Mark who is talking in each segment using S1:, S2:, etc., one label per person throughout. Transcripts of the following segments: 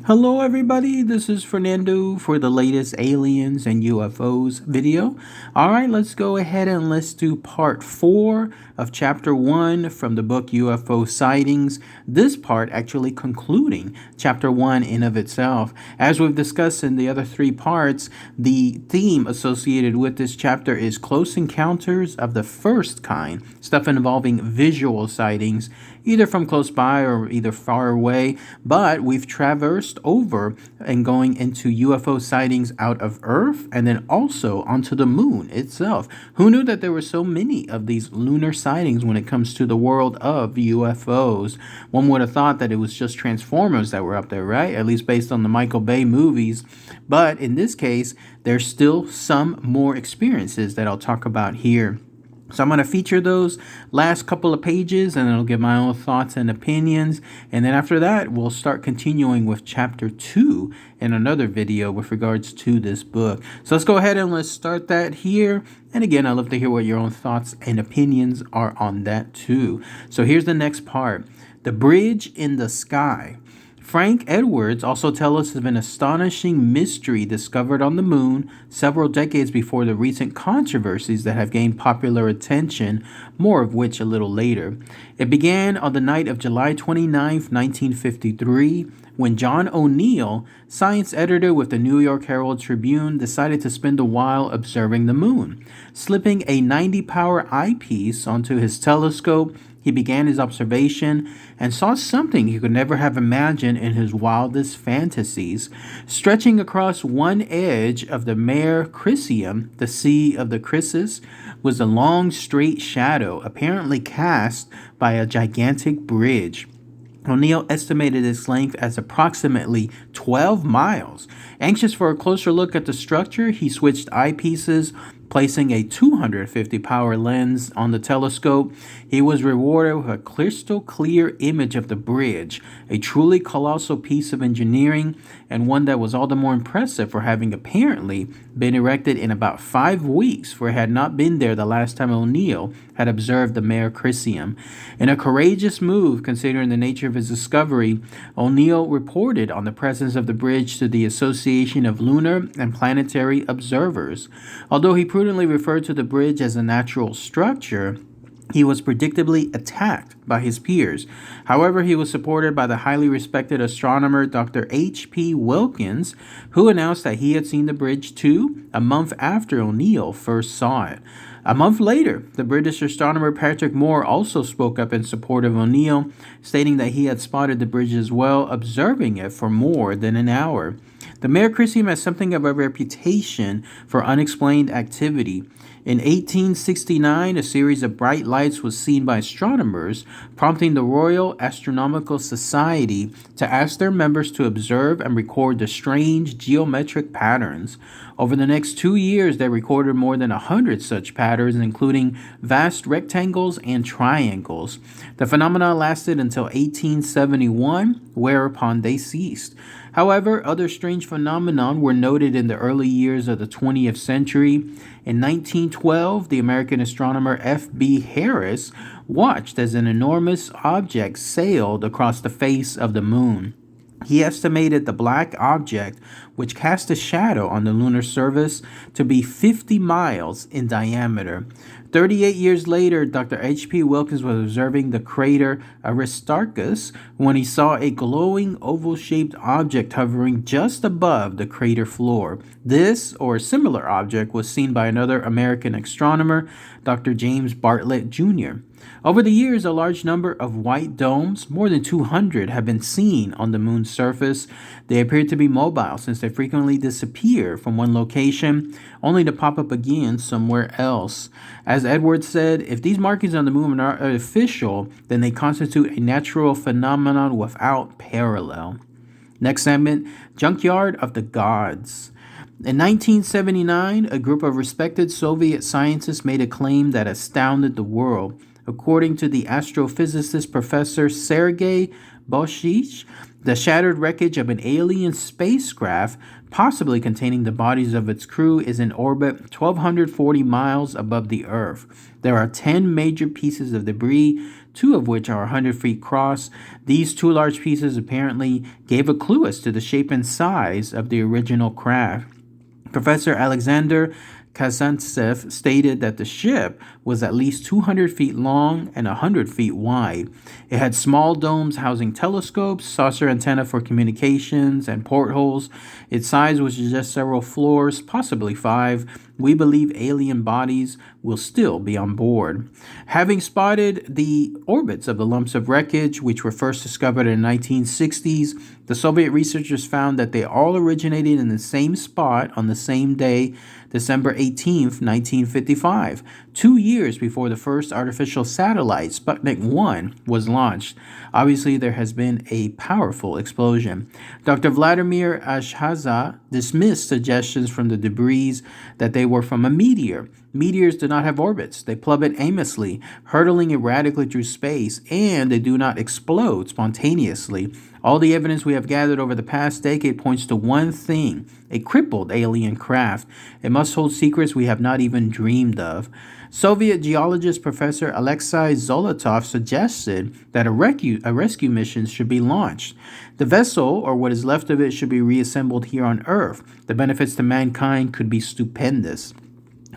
S1: Hello, everybody. This is Fernando for the latest aliens and UFOs video. All right, let's go ahead and let's do part 4 of chapter 1 from the book UFO Sightings. This part actually concluding chapter 1 in of itself. As we've discussed in the other 3 parts, the theme associated with this chapter is close encounters of the first kind, stuff involving visual sightings, either from close by or either far away, but we've traversed over and going into UFO sightings out of Earth and then also onto the moon itself. Who knew that there were so many of these lunar sightings when it comes to the world of UFOs? One would have thought that it was just Transformers that were up there, right? At least based on the Michael Bay movies. But in this case, there's still some more experiences that I'll talk about here. So I'm going to feature those last couple of pages and I'll give my own thoughts and opinions. And then after that, we'll start continuing with chapter 2 in another video with regards to this book. So let's go ahead and let's start that here. And again, I'd love to hear what your own thoughts and opinions are on that too. So here's the next part. The bridge in the sky. Frank Edwards also tells us of an astonishing mystery discovered on the moon several decades before the recent controversies that have gained popular attention, more of which a little later. It began on the night of July 29, 1953, when John O'Neill, science editor with the New York Herald Tribune, decided to spend a while observing the moon. Slipping a 90-power eyepiece onto his telescope, he began his observation and saw something he could never have imagined in his wildest fantasies. Stretching across one edge of the Mare Crisium, the Sea of the Crisis, was a long straight shadow apparently cast by a gigantic bridge. O'Neill estimated its length as approximately 12 miles. Anxious for a closer look at the structure, he switched eyepieces, placing a 250-power lens on the telescope. He was rewarded with a crystal clear image of the bridge, a truly colossal piece of engineering, and one that was all the more impressive for having apparently been erected in about 5 weeks, for it had not been there the last time O'Neill had observed the Mare Crisium. In a courageous move, considering the nature of his discovery, O'Neill reported on the presence of the bridge to the Association of Lunar and Planetary Observers. Although he prudently referred to the bridge as a natural structure, he was predictably attacked by his peers. However, he was supported by the highly respected astronomer Dr. H.P. Wilkins, who announced that he had seen the bridge too a month after O'Neill first saw it. A month later, the British astronomer Patrick Moore also spoke up in support of O'Neill, stating that he had spotted the bridge as well, observing it for more than an hour. The Mare Crisium has something of a reputation for unexplained activity. In 1869, a series of bright lights was seen by astronomers, prompting the Royal Astronomical Society to ask their members to observe and record the strange geometric patterns. Over the next 2 years, they recorded more than 100 such patterns, including vast rectangles and triangles. The phenomena lasted until 1871, whereupon they ceased. However, other strange phenomena were noted in the early years of the 20th century. In 1912, the American astronomer F.B. Harris watched as an enormous object sailed across the face of the moon. He estimated the black object, which cast a shadow on the lunar surface, to be 50 miles in diameter. 38 years later, Dr. H.P. Wilkins was observing the crater Aristarchus when he saw a glowing oval-shaped object hovering just above the crater floor. This, or a similar object, was seen by another American astronomer, Dr. James Bartlett, Jr. Over the years, a large number of white domes, more than 200, have been seen on the moon's surface. They appear to be mobile since they frequently disappear from one location, only to pop up again somewhere else. As Edwards said, if these markings on the moon are artificial, then they constitute a natural phenomenon without parallel. Next segment, Junkyard of the Gods. In 1979, a group of respected Soviet scientists made a claim that astounded the world. According to the astrophysicist Professor Sergei Boshich, the shattered wreckage of an alien spacecraft, possibly containing the bodies of its crew, is in orbit 1,240 miles above the Earth. There are 10 major pieces of debris, two of which are 100 feet across. These two large pieces apparently gave a clue as to the shape and size of the original craft. Professor Alexander Kazantsev stated that the ship was at least 200 feet long and 100 feet wide. It had small domes housing telescopes, saucer antenna for communications, and portholes. Its size was just several floors, possibly 5. We believe alien bodies will still be on board. Having spotted the orbits of the lumps of wreckage, which were first discovered in the 1960s, the Soviet researchers found that they all originated in the same spot on the same day, December 18th, 1955, 2 years before the first artificial satellite, Sputnik 1, was launched. Obviously, there has been a powerful explosion. Dr. Vladimir Ashhaza dismissed suggestions from the debris that they were from a meteor. Meteors do not have orbits. They plummet aimlessly, hurtling erratically through space, and they do not explode spontaneously. All the evidence we have gathered over the past decade points to one thing: a crippled alien craft. It must hold secrets we have not even dreamed of. Soviet geologist Professor Alexei Zolotov suggested that a rescue mission should be launched. The vessel, or what is left of it, should be reassembled here on Earth. The benefits to mankind could be stupendous.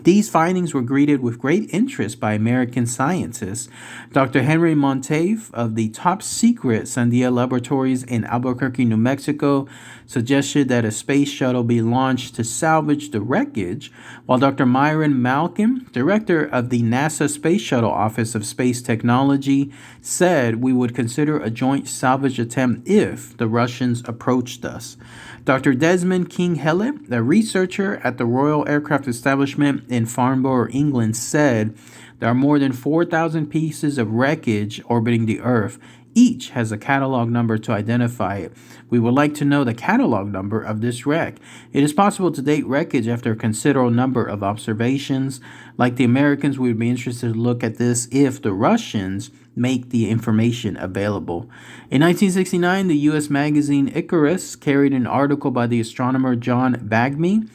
S1: These findings were greeted with great interest by American scientists. Dr. Henry Monteith of the top-secret Sandia Laboratories in Albuquerque, New Mexico, suggested that a space shuttle be launched to salvage the wreckage, while Dr. Myron Malkin, director of the NASA Space Shuttle Office of Space Technology, said we would consider a joint salvage attempt if the Russians approached us. Dr. Desmond King-Hellett, a researcher at the Royal Aircraft Establishment in Farnborough, England, said there are more than 4,000 pieces of wreckage orbiting the Earth. Each has a catalog number to identify it. We would like to know the catalog number of this wreck. It is possible to date wreckage after a considerable number of observations. Like the Americans, we would be interested to look at this if the Russians make the information available. In 1969, the U.S. magazine Icarus carried an article by the astronomer John Bagme,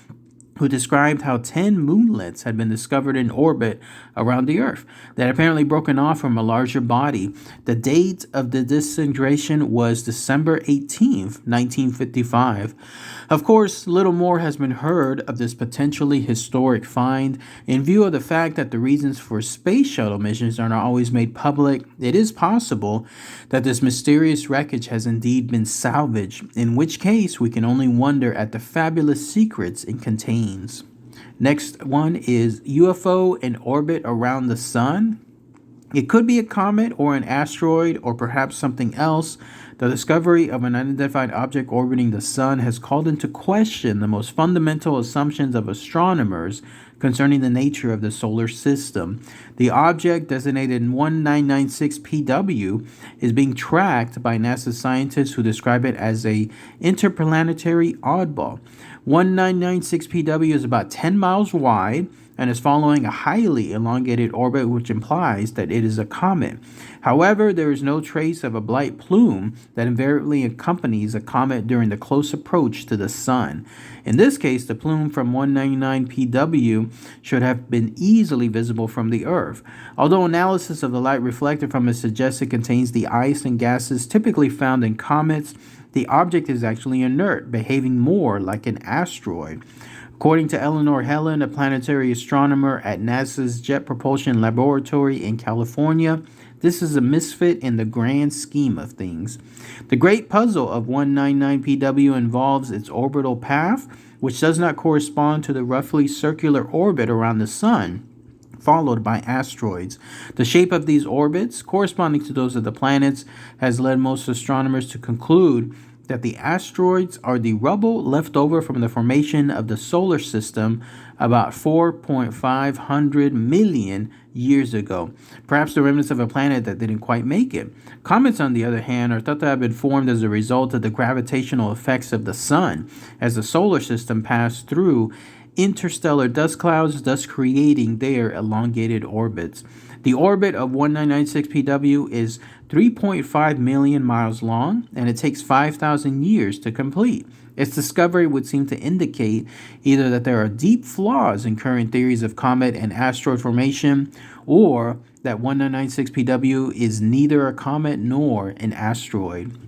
S1: who described how 10 moonlets had been discovered in orbit around the Earth that had apparently broken off from a larger body. The date of the disintegration was December 18th, 1955. Of course, little more has been heard of this potentially historic find. In view of the fact that the reasons for space shuttle missions are not always made public, it is possible that this mysterious wreckage has indeed been salvaged, in which case we can only wonder at the fabulous secrets it contains. Next one is UFO in orbit around the sun. It could be a comet or an asteroid or perhaps something else. The discovery of an unidentified object orbiting the sun has called into question the most fundamental assumptions of astronomers concerning the nature of the solar system. The object, designated 1996 PW, is being tracked by NASA scientists who describe it as a interplanetary oddball. 1996 PW is about 10 miles wide and is following a highly elongated orbit, which implies that it is a comet. However, there is no trace of a bright plume that invariably accompanies a comet during the close approach to the sun. In this case, the plume from 199 PW should have been easily visible from the Earth. Although analysis of the light reflected from it suggests it contains the ice and gases typically found in comets, the object is actually inert, behaving more like an asteroid. According to Eleanor Helen, a planetary astronomer at NASA's Jet Propulsion Laboratory in California, this is a misfit in the grand scheme of things. The great puzzle of 199 PW involves its orbital path, which does not correspond to the roughly circular orbit around the sun, followed by asteroids. The shape of these orbits, corresponding to those of the planets, has led most astronomers to conclude that the asteroids are the rubble left over from the formation of the solar system about 4.5 million years ago. Perhaps the remnants of a planet that didn't quite make it. Comets, on the other hand, are thought to have been formed as a result of the gravitational effects of the sun as the solar system passed through interstellar dust clouds, thus creating their elongated orbits. The orbit of 1996 PW is 3.5 million miles long, and it takes 5,000 years to complete. Its discovery would seem to indicate either that there are deep flaws in current theories of comet and asteroid formation, or that 1996 PW is neither a comet nor an asteroid.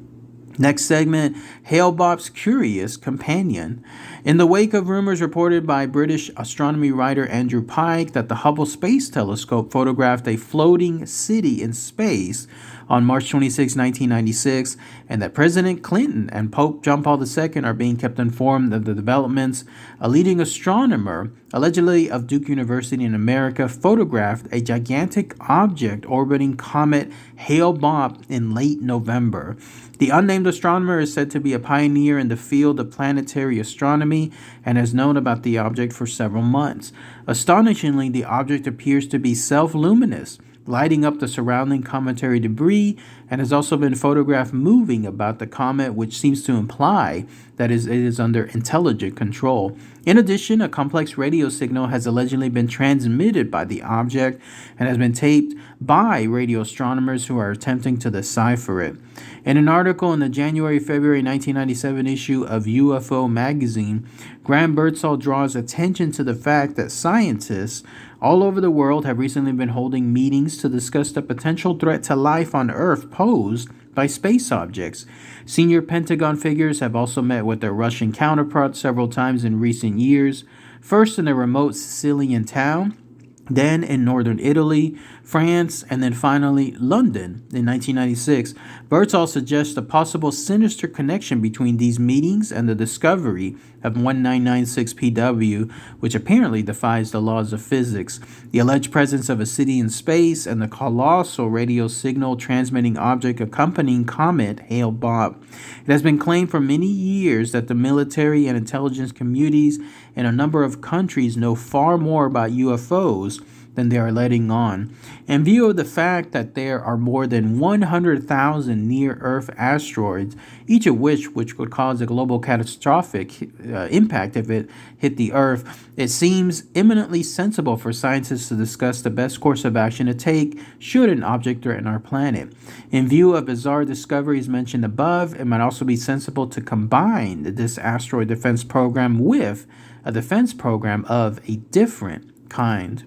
S1: Next segment, Hale-Bopp's Curious Companion. In the wake of rumors reported by British astronomy writer Andrew Pike that the Hubble Space Telescope photographed a floating city in space on March 26, 1996, and that President Clinton and Pope John Paul II are being kept informed of the developments, a leading astronomer, allegedly of Duke University in America, photographed a gigantic object orbiting comet Hale-Bopp in late November. The unnamed astronomer is said to be a pioneer in the field of planetary astronomy and has known about the object for several months. Astonishingly, the object appears to be self-luminous, lighting up the surrounding cometary debris, and has also been photographed moving about the comet, which seems to imply that it is under intelligent control. In addition, a complex radio signal has allegedly been transmitted by the object and has been taped by radio astronomers who are attempting to decipher it. In an article in the January-February 1997 issue of UFO magazine, Graham Birdsall draws attention to the fact that scientists all over the world have recently been holding meetings to discuss the potential threat to life on Earth posed by space objects. Senior Pentagon figures have also met with their Russian counterparts several times in recent years, first in a remote Sicilian town, then in northern Italy, France, and then finally London in 1996. Birdsall suggests a possible sinister connection between these meetings and the discovery of 1996 PW, which apparently defies the laws of physics. The alleged presence of a city in space and the colossal radio signal transmitting object accompanying comet Hale-Bopp. It has been claimed for many years that the military and intelligence communities in a number of countries know far more about UFOs than they are letting on. In view of the fact that there are more than 100,000 near-Earth asteroids, each of which would cause a global catastrophic impact if it hit the Earth, it seems eminently sensible for scientists to discuss the best course of action to take should an object threaten our planet. In view of bizarre discoveries mentioned above, it might also be sensible to combine this asteroid defense program with a defense program of a different kind.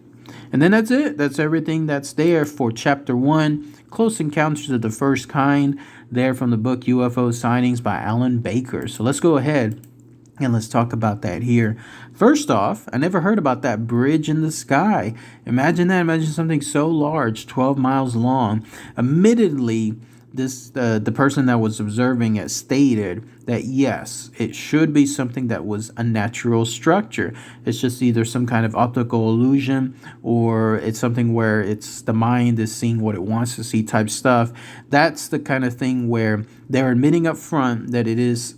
S1: And then that's it. That's everything that's there for Chapter 1, Close Encounters of the First Kind, there from the book UFO Sightings by Alan Baker. So let's go ahead and let's talk about that here. First off, I never heard about that bridge in the sky. Imagine that. Imagine something so large, 12 miles long. Admittedly, the person that was observing it stated that yes, it should be something that was a natural structure. It's just either some kind of optical illusion or it's something where it's the mind is seeing what it wants to see type stuff. That's the kind of thing where they're admitting up front that it is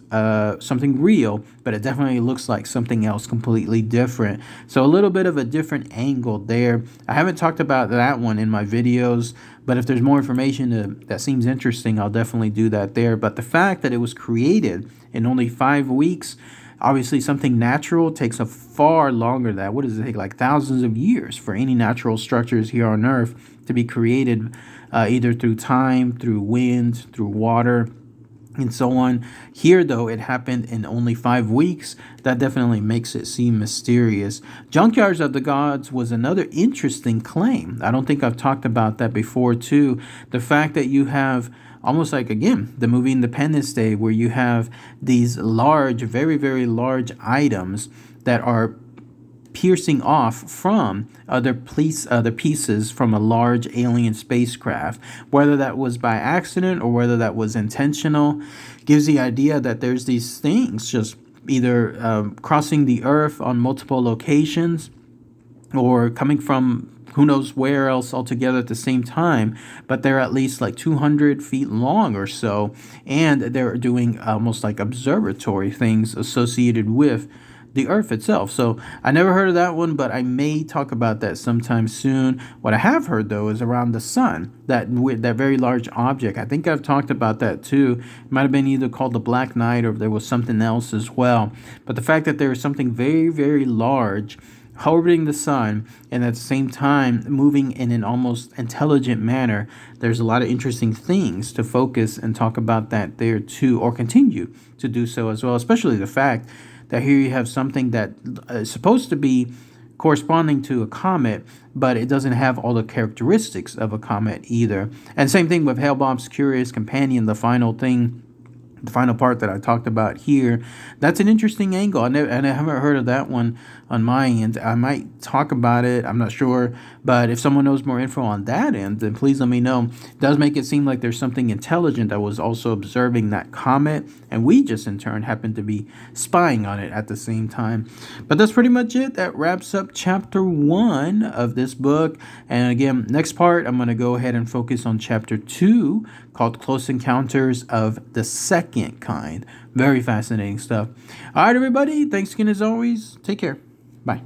S1: something real, but it definitely looks like something else completely different. So a little bit of a different angle there. I haven't talked about that one in my videos, but if there's more information that seems interesting, I'll definitely do that there. But the fact that it was created in only 5 weeks, obviously something natural takes a far longer than that. What does it take? Like thousands of years for any natural structures here on Earth to be created, either through time, through wind, through water, and so on. Here, though, it happened in only 5 weeks. That definitely makes it seem mysterious. Junkyards of the Gods was another interesting claim. I don't think I've talked about that before, too. The fact that you have almost like, again, the movie Independence Day, where you have these large, very, very large items that are piercing off from other pieces from a large alien spacecraft, whether that was by accident or whether that was intentional, gives the idea that there's these things just either crossing the Earth on multiple locations or coming from who knows where else altogether at the same time, but they're at least like 200 feet long or so, and they're doing almost like observatory things associated with the Earth itself. So I never heard of that one, but I may talk about that sometime soon. What I have heard, though, is around the sun, that very large object. I think I've talked about that too. It might have been either called the Black Knight or there was something else as well. But the fact that there is something very, very large orbiting the sun and at the same time moving in an almost intelligent manner, there's a lot of interesting things to focus and talk about that there too, or continue to do so as well, especially the fact that here you have something that is supposed to be corresponding to a comet, but it doesn't have all the characteristics of a comet either. And same thing with Hale-Bopp's Curious Companion, the final part that I talked about here. That's an interesting angle. I haven't heard of that one on my end. I might talk about it. I'm not sure. But if someone knows more info on that end, then please let me know. It does make it seem like there's something intelligent that was also observing that comet, and we just in turn happen to be spying on it at the same time. But that's pretty much it. That wraps up chapter 1 of this book. And again, next part, I'm going to go ahead and focus on chapter 2, called Close Encounters of the Second Kind. Very fascinating stuff. All right, everybody. Thanks again as always. Take care. Bye.